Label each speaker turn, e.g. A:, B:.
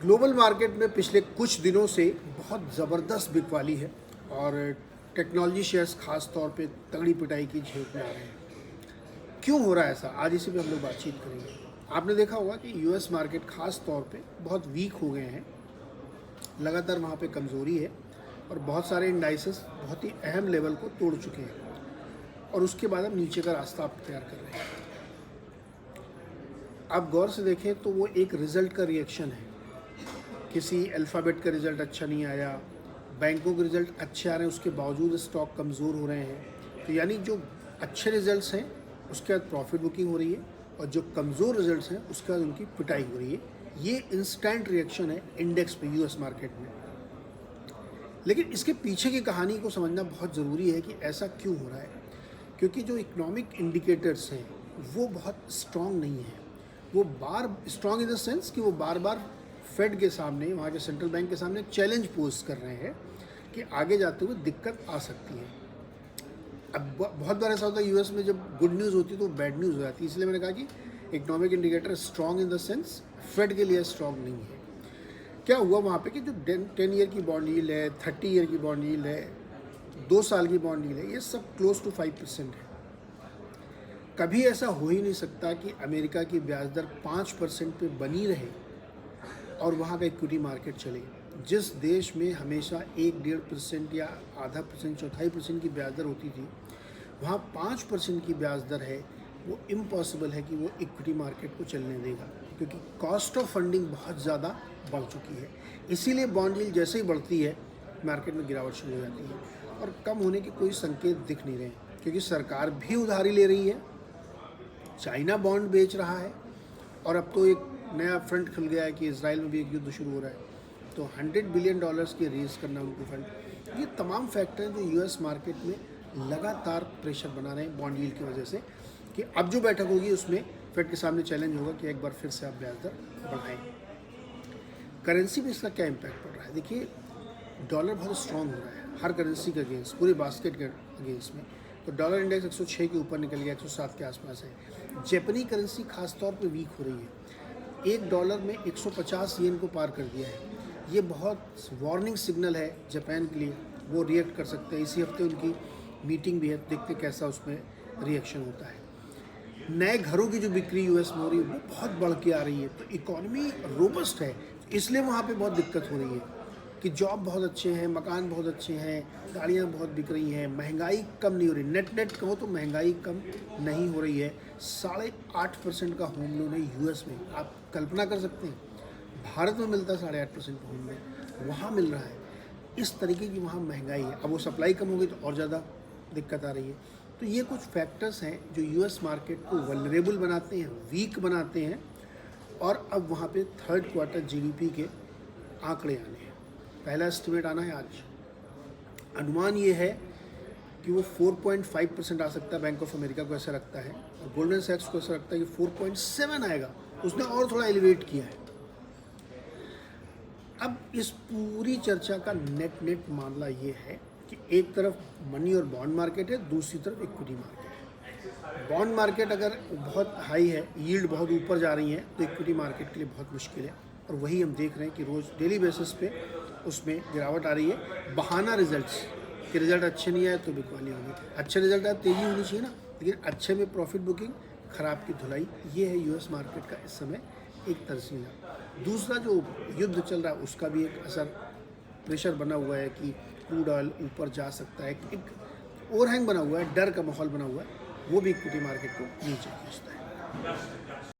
A: Global market में पिछले कुछ दिनों से बहुत ज़बरदस्त बिकवाली है और टेक्नोलॉजी शेयर्स खास तौर पे तगड़ी पिटाई की झेप में आ रहे हैं। क्यों हो रहा है ऐसा, आज इसी पे हम लोग बातचीत करेंगे। आपने देखा होगा कि यूएस मार्केट खास तौर पे बहुत वीक हो गए हैं, लगातार वहाँ पे कमज़ोरी है और बहुत सारे इंडाइसेस बहुत ही अहम लेवल को तोड़ चुके हैं और उसके बाद हम नीचे का रास्ता आप तैयार कर रहे हैं। आप गौर से देखें तो वो एक रिज़ल्ट का रिएक्शन है। किसी अल्फ़ाबेट का रिज़ल्ट अच्छा नहीं आया, बैंकों के रिज़ल्ट अच्छे आ रहे हैं, उसके बावजूद स्टॉक कमज़ोर हो रहे हैं। तो यानी जो अच्छे रिज़ल्ट्स हैं उसके बाद प्रॉफिट बुकिंग हो रही है और जो कमज़ोर रिज़ल्ट्स हैं उसके बाद उनकी पिटाई हो रही है। ये इंस्टेंट रिएक्शन है इंडेक्स पे, यूएस मार्केट में। लेकिन इसके पीछे की कहानी को समझना बहुत ज़रूरी है कि ऐसा क्यों हो रहा है। क्योंकि जो इकोनॉमिक इंडिकेटर्स हैं वो बहुत स्ट्रॉन्ग नहीं है। वो स्ट्रॉन्ग इन द सेंस कि वो बार बार फेड के सामने, वहाँ के सेंट्रल बैंक के सामने चैलेंज पोज कर रहे हैं कि आगे जाते हुए दिक्कत आ सकती है। अब बहुत बार ऐसा होता है यूएस में, जब गुड न्यूज़ होती है तो बैड न्यूज़ हो जाती है। इसलिए मैंने कहा कि economic indicator strong in the sense Fed के लिए स्ट्रॉन्ग नहीं है। क्या हुआ वहाँ पे कि जो 10 ईयर की बॉन्ड यील्ड है, 30 ईयर की बॉन्ड यील्ड है, 2 साल की बॉन्ड यील्ड है, ये सब क्लोज टू 5% है। कभी ऐसा हो ही नहीं सकता कि अमेरिका की ब्याज दर 5% पे बनी रहे और वहाँ का इक्विटी मार्केट चले। जिस देश में हमेशा 1-1.5% या आधा परसेंट, 1/4% की ब्याज दर होती थी, वहाँ 5% की ब्याज दर है। वो इम्पॉसिबल है कि वो इक्विटी मार्केट को चलने देगा, क्योंकि कॉस्ट ऑफ फंडिंग बहुत ज़्यादा बढ़ चुकी है। इसीलिए बॉन्ड यील्ड जैसे ही बढ़ती है मार्केट में गिरावट शुरू हो जाती है और कम होने के कोई संकेत दिख नहीं रहे, क्योंकि सरकार भी उधारी ले रही है, चाइना बॉन्ड बेच रहा है और अब तो एक नया फ्रंट खुल गया है कि इजराइल में भी एक युद्ध शुरू हो रहा है। तो $100 बिलियन की रेज करना उनको फंड। ये तमाम फैक्टर हैं जो यूएस मार्केट में लगातार प्रेशर बना रहे हैं बॉन्ड यील्ड की वजह से, कि अब जो बैठक होगी उसमें फेड के सामने चैलेंज होगा कि एक बार फिर से आप ब्याज दर बढ़ाएं। करेंसी में इसका क्या इम्पैक्ट पड़ रहा है? देखिए, डॉलर बहुत स्ट्रॉन्ग हो रहा है हर करेंसी के अगेंस्ट, पूरे बास्केट के अगेंस्ट में। तो डॉलर इंडेक्स 106 के ऊपर निकल गया, 107 के आसपास है। जापानी करेंसी खास तौर पे वीक हो रही है, $1 में 150 येन को पार कर दिया है। ये बहुत वार्निंग सिग्नल है जापान के लिए, वो रिएक्ट कर सकते हैं। इसी हफ्ते उनकी मीटिंग भी है, देखते कैसा उसमें रिएक्शन होता है। नए घरों की जो बिक्री यूएस में हो रही है वो बहुत बढ़ के आ रही है, तो इकॉनमी रोबस्ट है। इसलिए वहाँ पे बहुत दिक्कत हो रही है कि जॉब बहुत अच्छे हैं, मकान बहुत अच्छे हैं, गाड़ियाँ बहुत बिक रही हैं, महंगाई कम नहीं हो रही। नेट कहो तो महंगाई कम नहीं हो रही है। 8.5% का होम लोन है यूएस में। आप कल्पना कर सकते हैं, भारत में मिलता है 8.5% का होम लोन, वहाँ मिल रहा है। इस तरीके की वहाँ महंगाई है। अब वो सप्लाई कम हो गई तो और ज़्यादा दिक्कत आ रही है। तो ये कुछ फैक्टर्स हैं जो यूएस मार्केट को वल्नरेबल बनाते हैं, वीक बनाते हैं। और अब वहाँ पे थर्ड क्वार्टर जीडीपी के आंकड़े आने हैं, पहला एस्टिमेट आना है आज। अनुमान ये है कि वो 4.5% आ सकता है। बैंक ऑफ अमेरिका को ऐसा लगता है और गोल्डमैन सैक्स को ऐसा लगता है कि 4.7 आएगा। उसने और थोड़ा एलिवेट किया है। अब इस पूरी चर्चा का नेट मामला ये है कि एक तरफ मनी और बॉन्ड मार्केट है, दूसरी तरफ इक्विटी मार्केट है। बॉन्ड मार्केट अगर बहुत हाई है, यील्ड बहुत ऊपर जा रही है, तो इक्विटी मार्केट के लिए बहुत मुश्किल है। और वही हम देख रहे हैं कि रोज़ डेली बेसिस पे उसमें गिरावट आ रही है। बहाना रिजल्ट्स के, रिजल्ट अच्छे नहीं आए तो बिकवाली होगी, अच्छे रिजल्ट आए तेज़ी होनी चाहिए ना, लेकिन अच्छे में प्रॉफिट बुकिंग, ख़राब की धुलाई। ये है यूएस मार्केट का इस समय एक तरसीला। दूसरा जो युद्ध चल रहा है उसका भी एक असर, प्रेशर बना हुआ है कि क्रूड ऑयल ऊपर जा सकता है। एक ओवरहैंग बना हुआ है, डर का माहौल बना हुआ है, वो भी इक्विटी मार्केट को नीचे खींचता है।